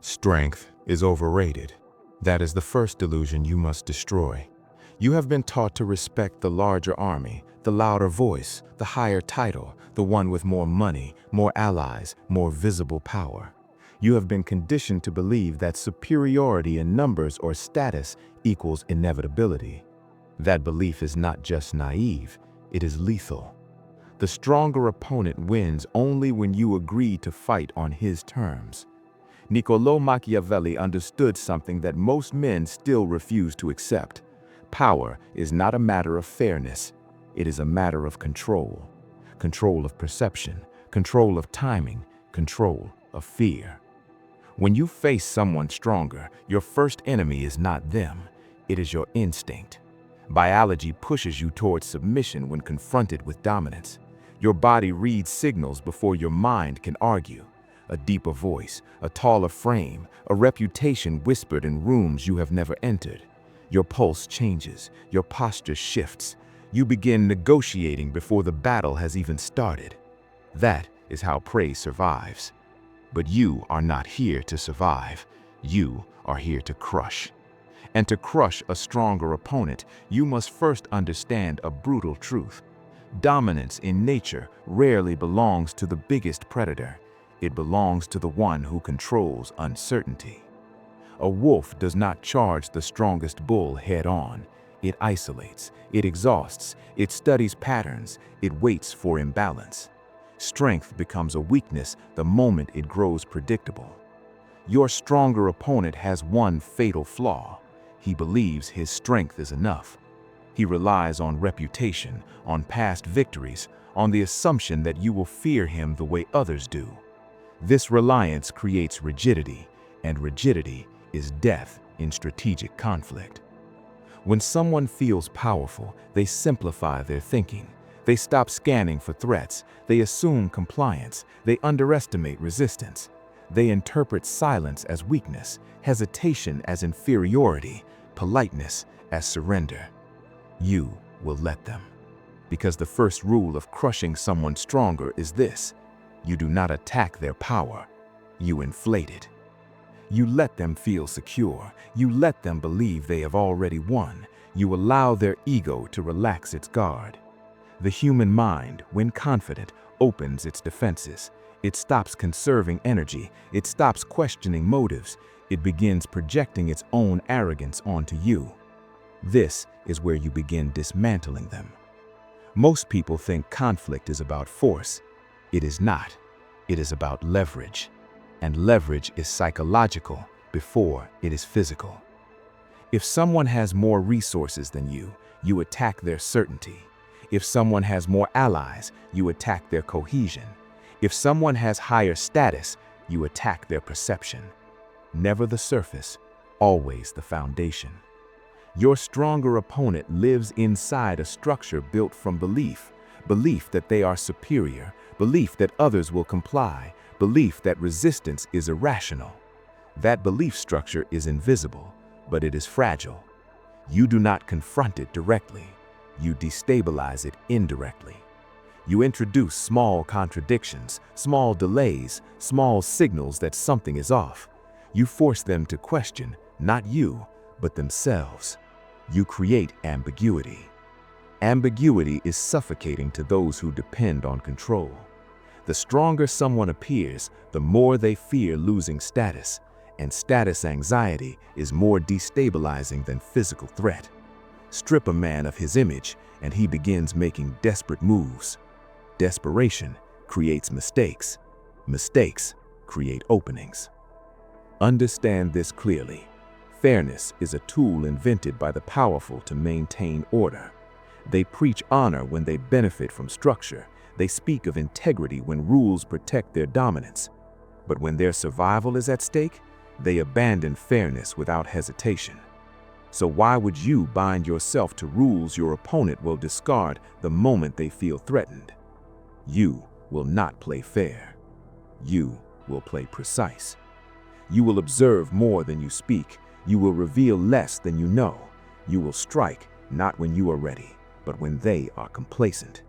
Strength is overrated. That is the first delusion you must destroy. You have been taught to respect the larger army, the louder voice, the higher title, the one with more money, more allies, more visible power. You have been conditioned to believe that superiority in numbers or status equals inevitability. That belief is not just naive, it is lethal. The stronger opponent wins only when you agree to fight on his terms. Niccolò Machiavelli understood something that most men still refuse to accept. Power is not a matter of fairness, it is a matter of control. Control of perception, control of timing, control of fear. When you face someone stronger, your first enemy is not them, it is your instinct. Biology pushes you towards submission when confronted with dominance. Your body reads signals before your mind can argue. A deeper voice, a taller frame, a reputation whispered in rooms you have never entered. Your pulse changes, your posture shifts. You begin negotiating before the battle has even started. That is how prey survives. But you are not here to survive. You are here to crush. And to crush a stronger opponent, you must first understand a brutal truth. Dominance in nature rarely belongs to the biggest predator. It belongs to the one who controls uncertainty. A wolf does not charge the strongest bull head-on. It isolates, it exhausts, it studies patterns, it waits for imbalance. Strength becomes a weakness the moment it grows predictable. Your stronger opponent has one fatal flaw. He believes his strength is enough. He relies on reputation, on past victories, on the assumption that you will fear him the way others do. This reliance creates rigidity, and rigidity is death in strategic conflict. When someone feels powerful, they simplify their thinking. They stop scanning for threats, they assume compliance, they underestimate resistance. They interpret silence as weakness, hesitation as inferiority, politeness as surrender. You will let them. Because the first rule of crushing someone stronger is this: you do not attack their power, you inflate it. You let them feel secure, you let them believe they have already won, you allow their ego to relax its guard. The human mind, when confident, opens its defenses. It stops conserving energy, it stops questioning motives, it begins projecting its own arrogance onto you. This is where you begin dismantling them. Most people think conflict is about force. It is not. It is about leverage. And leverage is psychological before it is physical. If someone has more resources than you, you attack their certainty. If someone has more allies, you attack their cohesion. If someone has higher status, you attack their perception. Never the surface, always the foundation. Your stronger opponent lives inside a structure built from belief. Belief that they are superior, belief that others will comply, belief that resistance is irrational. That belief structure is invisible, but it is fragile. You do not confront it directly. You destabilize it indirectly. You introduce small contradictions, small delays, small signals that something is off. You force them to question, not you, but themselves. You create ambiguity. Ambiguity is suffocating to those who depend on control. The stronger someone appears, the more they fear losing status, and status anxiety is more destabilizing than physical threat. Strip a man of his image, and he begins making desperate moves. Desperation creates mistakes. Mistakes create openings. Understand this clearly. Fairness is a tool invented by the powerful to maintain order. They preach honor when they benefit from structure. They speak of integrity when rules protect their dominance. But when their survival is at stake, they abandon fairness without hesitation. So why would you bind yourself to rules your opponent will discard the moment they feel threatened? You will not play fair. You will play precise. You will observe more than you speak. You will reveal less than you know. You will strike not when you are ready, but when they are complacent.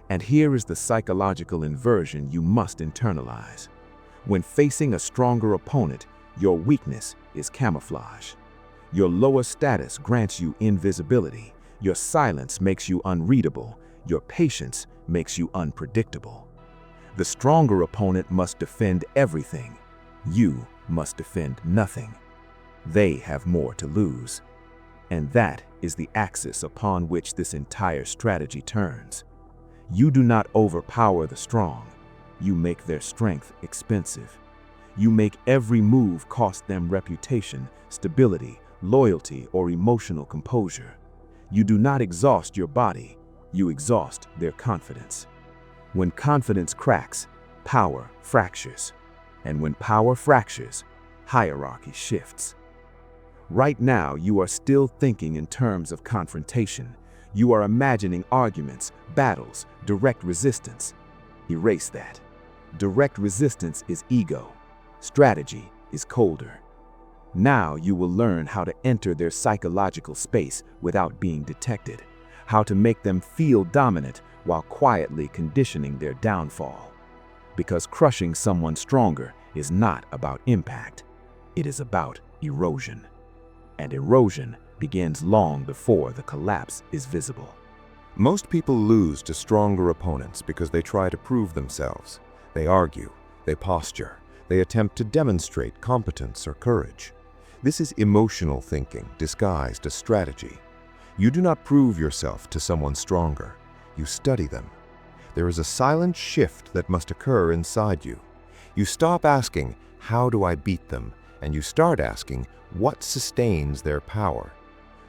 And here is the psychological inversion you must internalize. When facing a stronger opponent, Your weakness is camouflage. Your lower status grants you invisibility. Your silence makes you unreadable. Your patience makes you unpredictable. The stronger opponent must defend everything. You must defend nothing. They have more to lose. And that is the axis upon which this entire strategy turns. You do not overpower the strong. You make their strength expensive. You make every move cost them reputation, stability, loyalty, or emotional composure. You do not exhaust your body. You exhaust their confidence. When confidence cracks, power fractures. And when power fractures, hierarchy shifts. Right now, you are still thinking in terms of confrontation. You are imagining arguments, battles, direct resistance. Erase that. Direct resistance is ego. Strategy is colder. Now you will learn how to enter their psychological space without being detected, how to make them feel dominant while quietly conditioning their downfall. Because crushing someone stronger is not about impact. It is about erosion. And erosion begins long before the collapse is visible. Most people lose to stronger opponents because they try to prove themselves. They argue, they posture, they attempt to demonstrate competence or courage. This is emotional thinking disguised as strategy. You do not prove yourself to someone stronger. You study them. There is a silent shift that must occur inside you. You stop asking, "How do I beat them?" and you start asking, "What sustains their power?"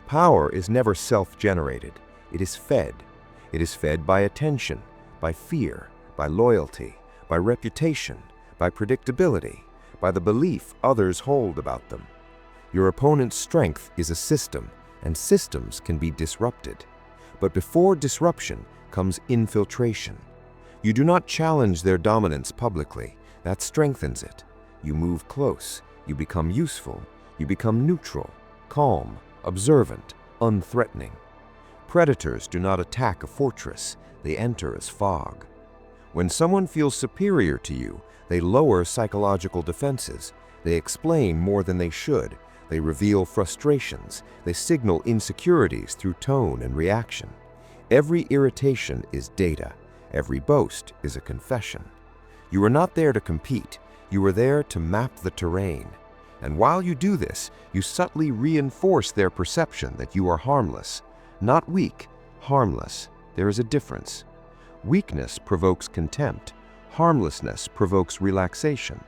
Power is never self-generated. It is fed. It is fed by attention, by fear, by loyalty, by reputation, by predictability, by the belief others hold about them. Your opponent's strength is a system, and systems can be disrupted. But before disruption comes infiltration. You do not challenge their dominance publicly. That strengthens it. You move close. You become useful. You become neutral, calm, observant, unthreatening. Predators do not attack a fortress. They enter as fog. When someone feels superior to you, they lower psychological defenses. They explain more than they should. They reveal frustrations. They signal insecurities through tone and reaction. Every irritation is data. Every boast is a confession. You are not there to compete. You are there to map the terrain. And while you do this, you subtly reinforce their perception that you are harmless. Not weak, harmless. There is a difference. Weakness provokes contempt. Harmlessness provokes relaxation.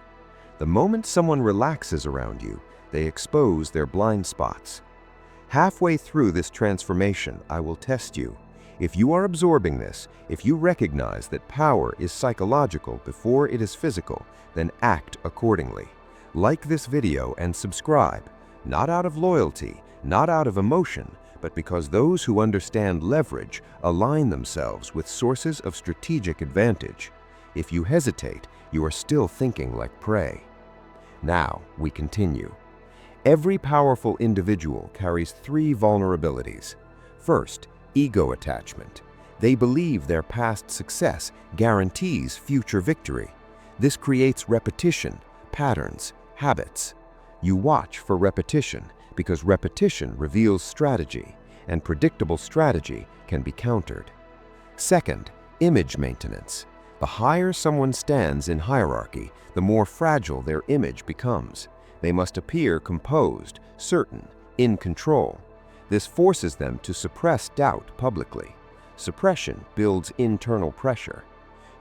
The moment someone relaxes around you, they expose their blind spots. Halfway through this transformation, I will test you. If you are absorbing this, if you recognize that power is psychological before it is physical, then act accordingly. Like this video and subscribe, not out of loyalty, not out of emotion, but because those who understand leverage align themselves with sources of strategic advantage. If you hesitate, you are still thinking like prey. Now, we continue. Every powerful individual carries three vulnerabilities. First, ego attachment. They believe their past success guarantees future victory. This creates repetition, patterns, habits. You watch for repetition because repetition reveals strategy, and predictable strategy can be countered. Second, image maintenance. The higher someone stands in hierarchy, the more fragile their image becomes. They must appear composed, certain, in control. This forces them to suppress doubt publicly. Suppression builds internal pressure.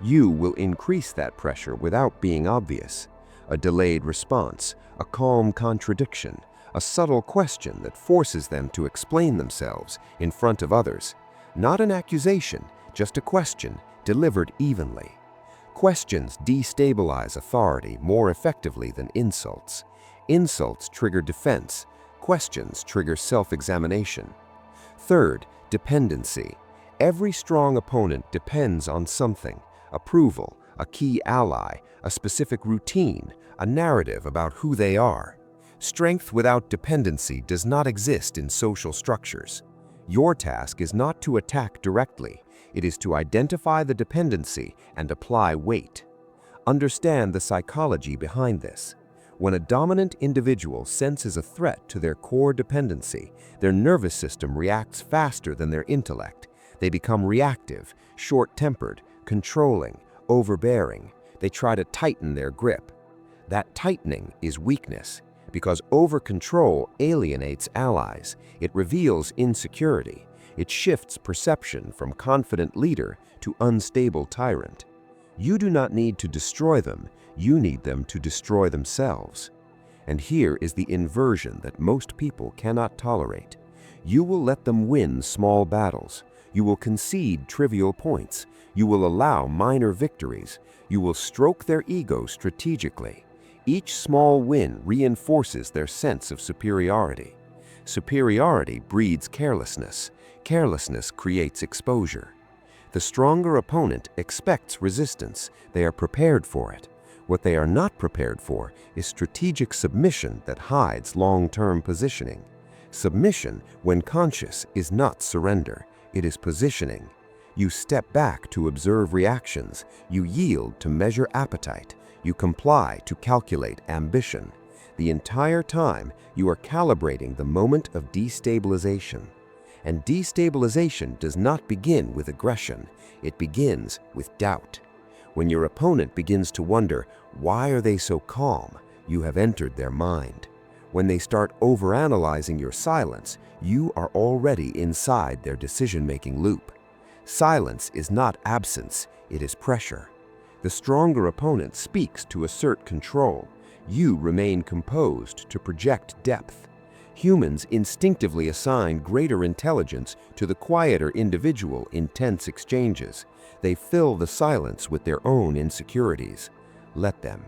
You will increase that pressure without being obvious. A delayed response, a calm contradiction, a subtle question that forces them to explain themselves in front of others. Not an accusation, just a question delivered evenly. Questions destabilize authority more effectively than insults. Insults trigger defense. Questions trigger self-examination. Third, dependency. Every strong opponent depends on something: approval, a key ally, a specific routine, a narrative about who they are. Strength without dependency does not exist in social structures. Your task is not to attack directly. It is to identify the dependency and apply weight. Understand the psychology behind this. When a dominant individual senses a threat to their core dependency, their nervous system reacts faster than their intellect. They become reactive, short-tempered, controlling, overbearing. They try to tighten their grip. That tightening is weakness, because over-control alienates allies. It reveals insecurity. It shifts perception from confident leader to unstable tyrant. You do not need to destroy them, you need them to destroy themselves. And here is the inversion that most people cannot tolerate. You will let them win small battles. You will concede trivial points. You will allow minor victories. You will stroke their ego strategically. Each small win reinforces their sense of superiority. Superiority breeds carelessness. Carelessness creates exposure. The stronger opponent expects resistance. They are prepared for it. What they are not prepared for is strategic submission that hides long-term positioning. Submission, when conscious, is not surrender. It is positioning. You step back to observe reactions. You yield to measure appetite. You comply to calculate ambition. The entire time, you are calibrating the moment of destabilization. And destabilization does not begin with aggression. It begins with doubt. When your opponent begins to wonder, why are they so calm? You have entered their mind. When they start overanalyzing your silence, you are already inside their decision-making loop. Silence is not absence, it is pressure. The stronger opponent speaks to assert control. You remain composed to project depth. Humans instinctively assign greater intelligence to the quieter individual in tense exchanges. They fill the silence with their own insecurities. Let them.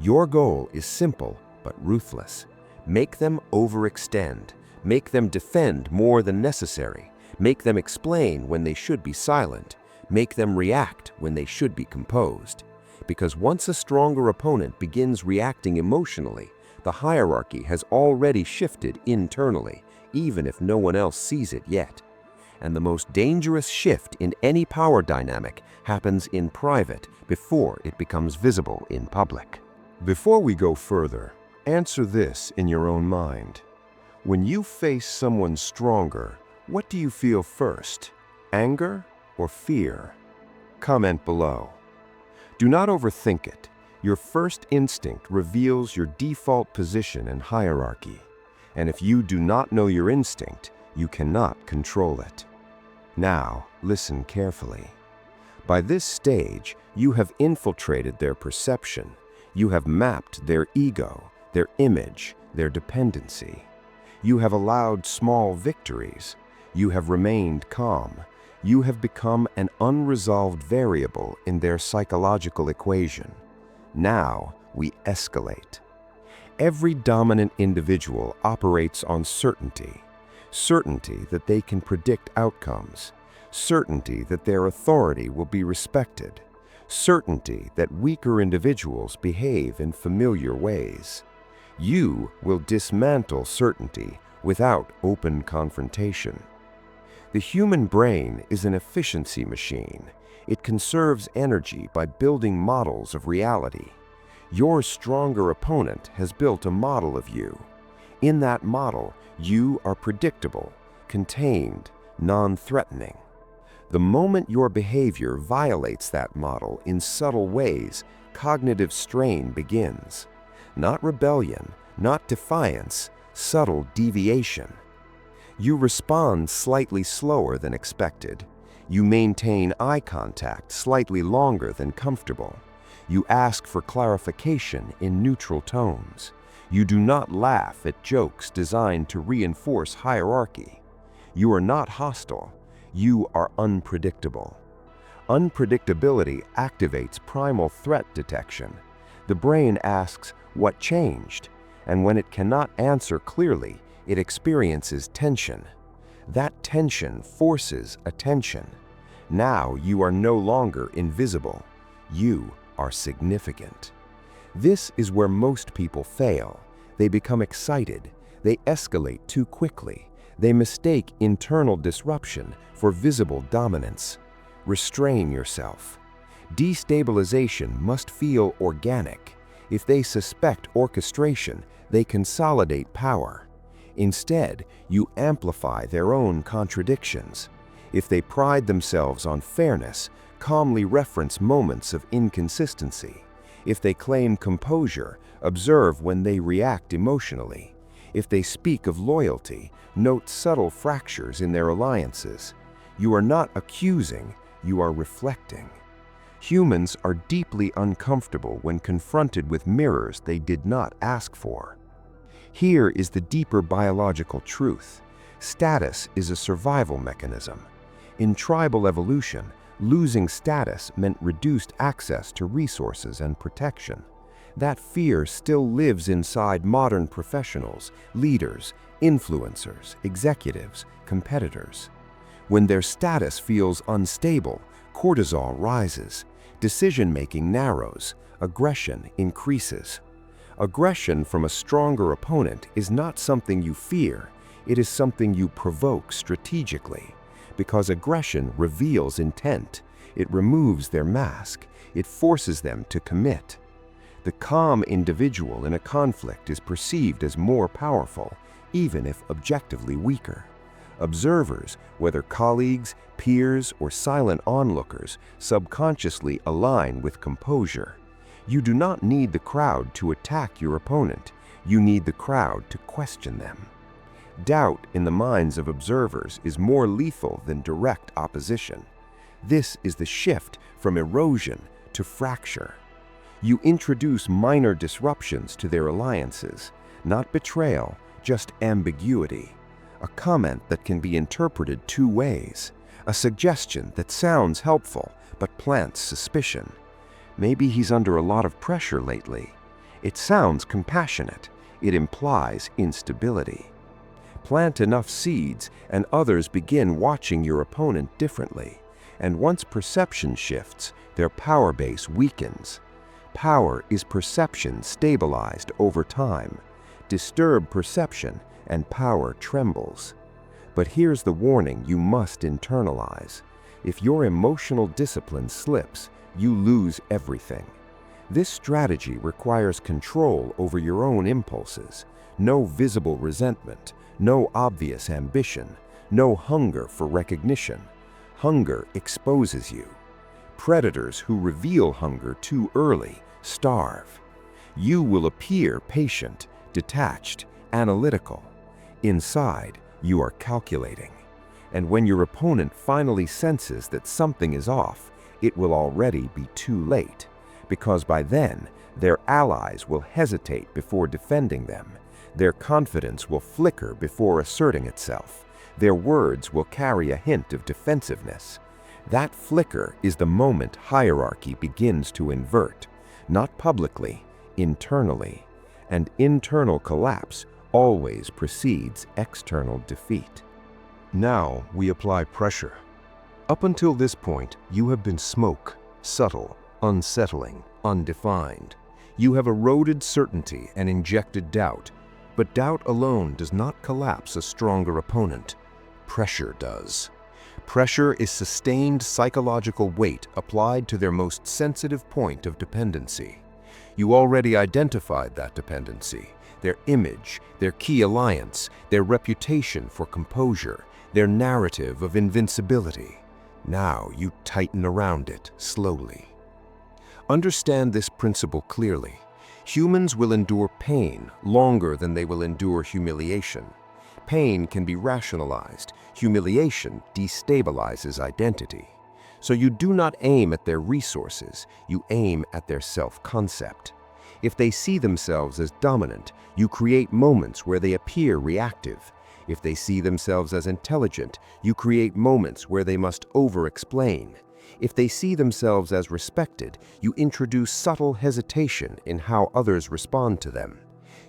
Your goal is simple but ruthless. Make them overextend. Make them defend more than necessary. Make them explain when they should be silent. Make them react when they should be composed. Because once a stronger opponent begins reacting emotionally, the hierarchy has already shifted internally, even if no one else sees it yet. And the most dangerous shift in any power dynamic happens in private before it becomes visible in public. Before we go further, answer this in your own mind. When you face someone stronger, what do you feel first? Anger or fear? Comment below. Do not overthink it. Your first instinct reveals your default position and hierarchy. And if you do not know your instinct, you cannot control it. Now, listen carefully. By this stage, you have infiltrated their perception. You have mapped their ego, their image, their dependency. You have allowed small victories. You have remained calm. You have become an unresolved variable in their psychological equation. Now we escalate. Every dominant individual operates on certainty. Certainty that they can predict outcomes. Certainty that their authority will be respected. Certainty that weaker individuals behave in familiar ways. You will dismantle certainty without open confrontation. The human brain is an efficiency machine. It conserves energy by building models of reality. Your stronger opponent has built a model of you. In that model, you are predictable, contained, non-threatening. The moment your behavior violates that model in subtle ways, cognitive strain begins. Not rebellion, not defiance, subtle deviation. You respond slightly slower than expected. You maintain eye contact slightly longer than comfortable. You ask for clarification in neutral tones. You do not laugh at jokes designed to reinforce hierarchy. You are not hostile. You are unpredictable. Unpredictability activates primal threat detection. The brain asks, "What changed?" And when it cannot answer clearly, it experiences tension. That tension forces attention. Now you are no longer invisible. You are significant. This is where most people fail. They become excited. They escalate too quickly. They mistake internal disruption for visible dominance. Restrain yourself. Destabilization must feel organic. If they suspect orchestration, they consolidate power. Instead, you amplify their own contradictions. If they pride themselves on fairness, calmly reference moments of inconsistency. If they claim composure, observe when they react emotionally. If they speak of loyalty, note subtle fractures in their alliances. You are not accusing, you are reflecting. Humans are deeply uncomfortable when confronted with mirrors they did not ask for. Here is the deeper biological truth. Status is a survival mechanism. In tribal evolution, losing status meant reduced access to resources and protection. That fear still lives inside modern professionals, leaders, influencers, executives, competitors. When their status feels unstable, cortisol rises, decision-making narrows, aggression increases. Aggression from a stronger opponent is not something you fear, it is something you provoke strategically. Because aggression reveals intent, it removes their mask, it forces them to commit. The calm individual in a conflict is perceived as more powerful, even if objectively weaker. Observers, whether colleagues, peers, or silent onlookers, subconsciously align with composure. You do not need the crowd to attack your opponent, you need the crowd to question them. Doubt in the minds of observers is more lethal than direct opposition. This is the shift from erosion to fracture. You introduce minor disruptions to their alliances, not betrayal, just ambiguity. A comment that can be interpreted two ways. A suggestion that sounds helpful but plants suspicion. Maybe he's under a lot of pressure lately. It sounds compassionate. It implies instability. Plant enough seeds and others begin watching your opponent differently. And once perception shifts, their power base weakens. Power is perception stabilized over time. Disturb perception and power trembles. But here's the warning you must internalize. If your emotional discipline slips, you lose everything. This strategy requires control over your own impulses, no visible resentment, no obvious ambition, no hunger for recognition. Hunger exposes you. Predators who reveal hunger too early starve. You will appear patient, detached, analytical. Inside, you are calculating. And when your opponent finally senses that something is off, it will already be too late, because by then, their allies will hesitate before defending them. Their confidence will flicker before asserting itself. Their words will carry a hint of defensiveness. That flicker is the moment hierarchy begins to invert, not publicly, internally. And internal collapse always precedes external defeat. Now we apply pressure. Up until this point, you have been smoke, subtle, unsettling, undefined. You have eroded certainty and injected doubt. But doubt alone does not collapse a stronger opponent. Pressure does. Pressure is sustained psychological weight applied to their most sensitive point of dependency. You already identified that dependency, their image, their key alliance, their reputation for composure, their narrative of invincibility. Now you tighten around it slowly. Understand this principle clearly. Humans will endure pain longer than they will endure humiliation. Pain can be rationalized. Humiliation destabilizes identity. So you do not aim at their resources, you aim at their self-concept. If they see themselves as dominant, you create moments where they appear reactive. If they see themselves as intelligent, you create moments where they must over-explain. If they see themselves as respected, you introduce subtle hesitation in how others respond to them.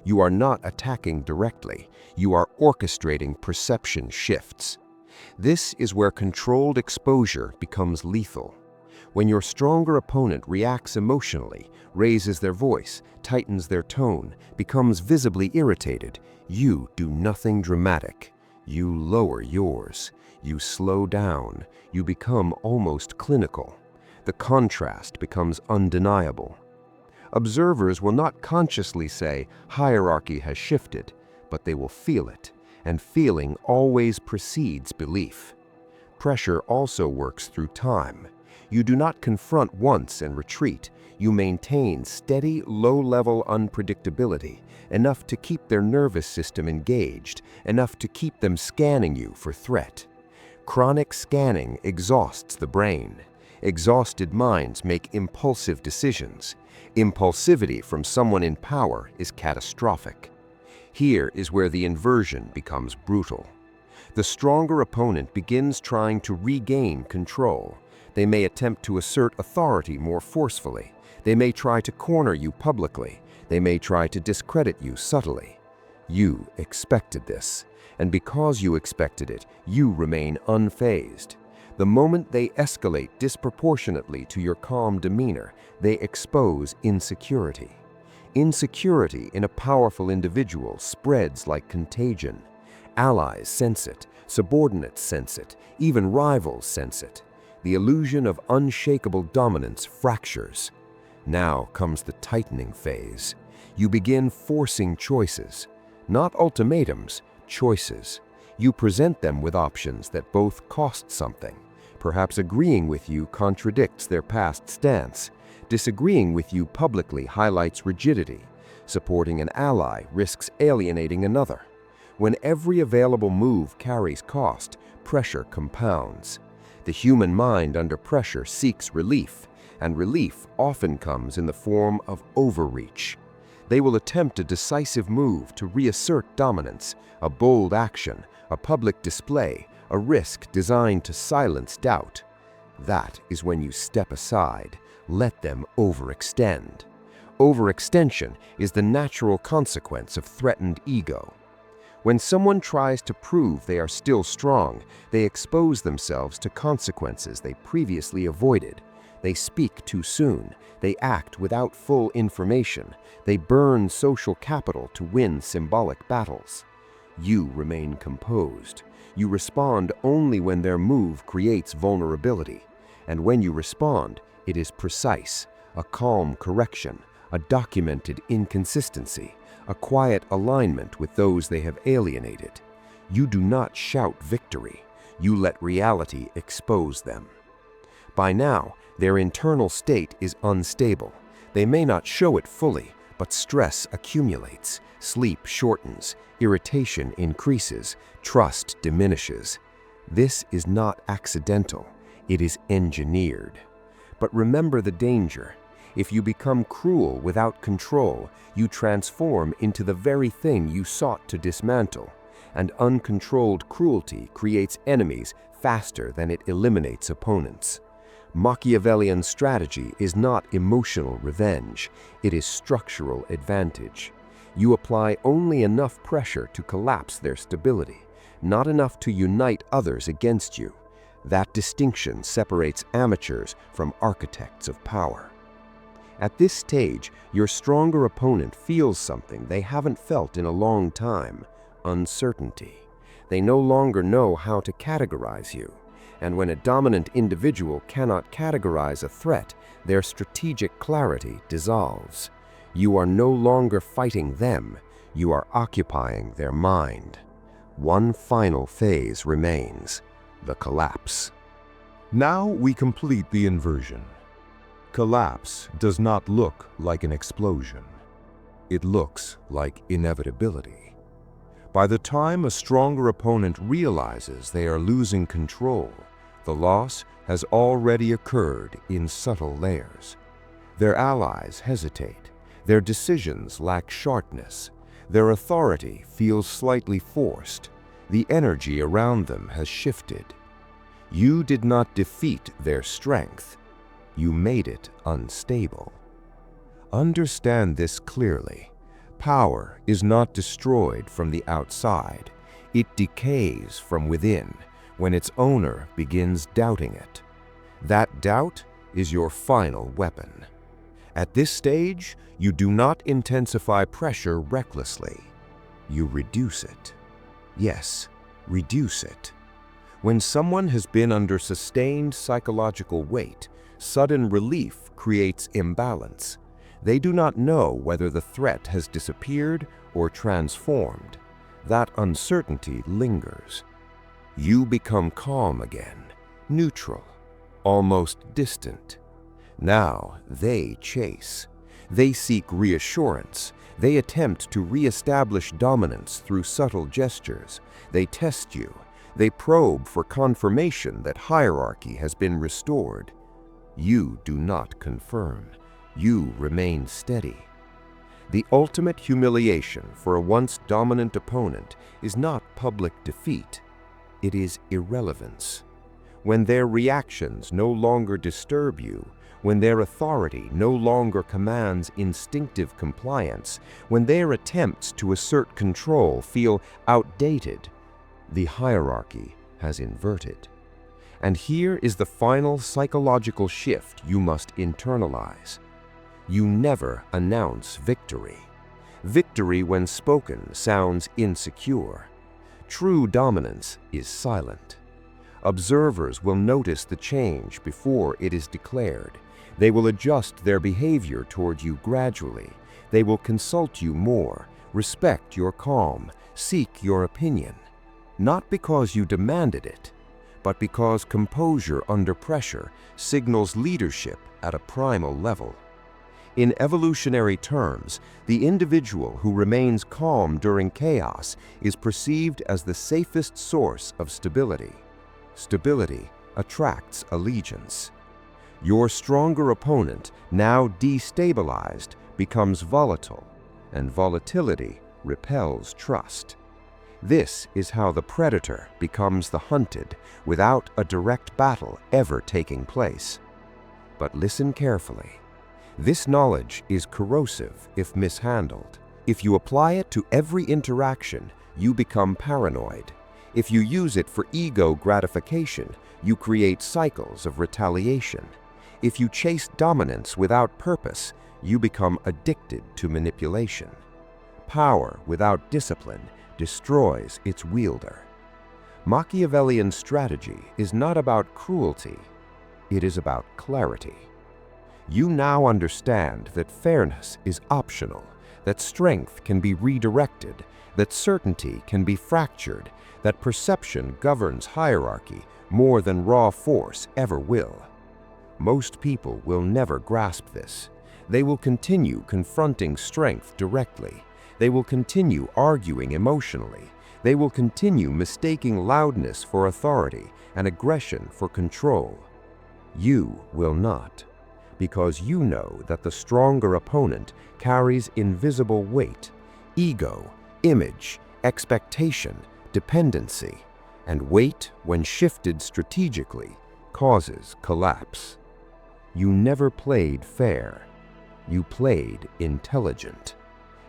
You are not attacking directly, you are orchestrating perception shifts. This is where controlled exposure becomes lethal. When your stronger opponent reacts emotionally, raises their voice, tightens their tone, becomes visibly irritated, you do nothing dramatic. You lower yours. You slow down. You become almost clinical. The contrast becomes undeniable. Observers will not consciously say hierarchy has shifted, but they will feel it, and feeling always precedes belief. Pressure also works through time. You do not confront once and retreat. You maintain steady, low-level unpredictability, enough to keep their nervous system engaged, enough to keep them scanning you for threat. Chronic scanning exhausts the brain. Exhausted minds make impulsive decisions. Impulsivity from someone in power is catastrophic. Here is where the inversion becomes brutal. The stronger opponent begins trying to regain control. They may attempt to assert authority more forcefully. They may try to corner you publicly. They may try to discredit you subtly. You expected this, and because you expected it, you remain unfazed. The moment they escalate disproportionately to your calm demeanor, they expose insecurity. Insecurity in a powerful individual spreads like contagion. Allies sense it, subordinates sense it, even rivals sense it. The illusion of unshakable dominance fractures. Now comes the tightening phase. You begin forcing choices. Not ultimatums, choices. You present them with options that both cost something. Perhaps agreeing with you contradicts their past stance. Disagreeing with you publicly highlights rigidity. Supporting an ally risks alienating another. When every available move carries cost, pressure compounds. The human mind under pressure seeks relief, and relief often comes in the form of overreach. They will attempt a decisive move to reassert dominance, a bold action, a public display, a risk designed to silence doubt. That is when you step aside, let them overextend. Overextension is the natural consequence of threatened ego. When someone tries to prove they are still strong, they expose themselves to consequences they previously avoided. They speak too soon. They act without full information. They burn social capital to win symbolic battles. You remain composed. You respond only when their move creates vulnerability. And when you respond, it is precise, a calm correction, a documented inconsistency, a quiet alignment with those they have alienated. You do not shout victory. You let reality expose them. By now, their internal state is unstable. They may not show it fully, but stress accumulates, sleep shortens, irritation increases, trust diminishes. This is not accidental, it is engineered. But remember the danger. If you become cruel without control, you transform into the very thing you sought to dismantle, and uncontrolled cruelty creates enemies faster than it eliminates opponents. Machiavellian strategy is not emotional revenge, it is structural advantage. You apply only enough pressure to collapse their stability, not enough to unite others against you. That distinction separates amateurs from architects of power. At this stage, your stronger opponent feels something they haven't felt in a long time: uncertainty. They no longer know how to categorize you. And when a dominant individual cannot categorize a threat, their strategic clarity dissolves. You are no longer fighting them, you are occupying their mind. One final phase remains: the collapse. Now we complete the inversion. Collapse does not look like an explosion. It looks like inevitability. By the time a stronger opponent realizes they are losing control, the loss has already occurred in subtle layers. Their allies hesitate. Their decisions lack sharpness. Their authority feels slightly forced. The energy around them has shifted. You did not defeat their strength. You made it unstable. Understand this clearly. Power is not destroyed from the outside. It decays from within when its owner begins doubting it. That doubt is your final weapon. At this stage, you do not intensify pressure recklessly. You reduce it. Yes, reduce it. When someone has been under sustained psychological weight, sudden relief creates imbalance. They do not know whether the threat has disappeared or transformed. That uncertainty lingers. You become calm again, neutral, almost distant. Now they chase. They seek reassurance. They attempt to re-establish dominance through subtle gestures. They test you. They probe for confirmation that hierarchy has been restored. You do not confirm. You remain steady. The ultimate humiliation for a once dominant opponent is not public defeat. It is irrelevance. When their reactions no longer disturb you, when their authority no longer commands instinctive compliance, when their attempts to assert control feel outdated, the hierarchy has inverted. And here is the final psychological shift you must internalize. You never announce victory. Victory, when spoken, sounds insecure. True dominance is silent. Observers will notice the change before it is declared. They will adjust their behavior toward you gradually. They will consult you more, respect your calm, seek your opinion. Not because you demanded it, but because composure under pressure signals leadership at a primal level. In evolutionary terms, the individual who remains calm during chaos is perceived as the safest source of stability. Stability attracts allegiance. Your stronger opponent, now destabilized, becomes volatile, and volatility repels trust. This is how the predator becomes the hunted without a direct battle ever taking place. But listen carefully. This knowledge is corrosive if mishandled. If you apply it to every interaction, you become paranoid. If you use it for ego gratification, you create cycles of retaliation. If you chase dominance without purpose, you become addicted to manipulation. Power without discipline destroys its wielder. Machiavellian strategy is not about cruelty, it is about clarity. You now understand that fairness is optional, that strength can be redirected, that certainty can be fractured, that perception governs hierarchy more than raw force ever will. Most people will never grasp this. They will continue confronting strength directly. They will continue arguing emotionally. They will continue mistaking loudness for authority and aggression for control. You will not, because you know that the stronger opponent carries invisible weight, ego, image, expectation, dependency, and weight, when shifted strategically, causes collapse. You never played fair. You played intelligent.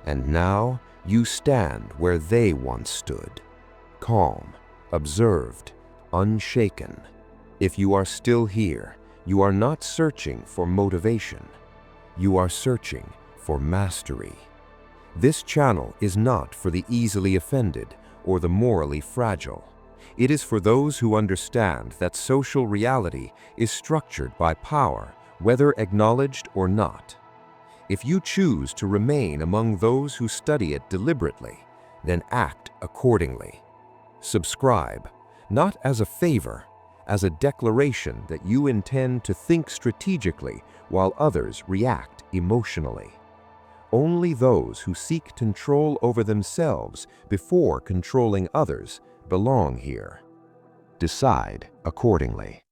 And now you stand where they once stood, calm, observed, unshaken. If you are still here, you are not searching for motivation. You are searching for mastery. This channel is not for the easily offended or the morally fragile. It is for those who understand that social reality is structured by power, whether acknowledged or not. If you choose to remain among those who study it deliberately, then act accordingly. Subscribe, not as a favor, as a declaration that you intend to think strategically while others react emotionally. Only those who seek control over themselves before controlling others belong here. Decide accordingly.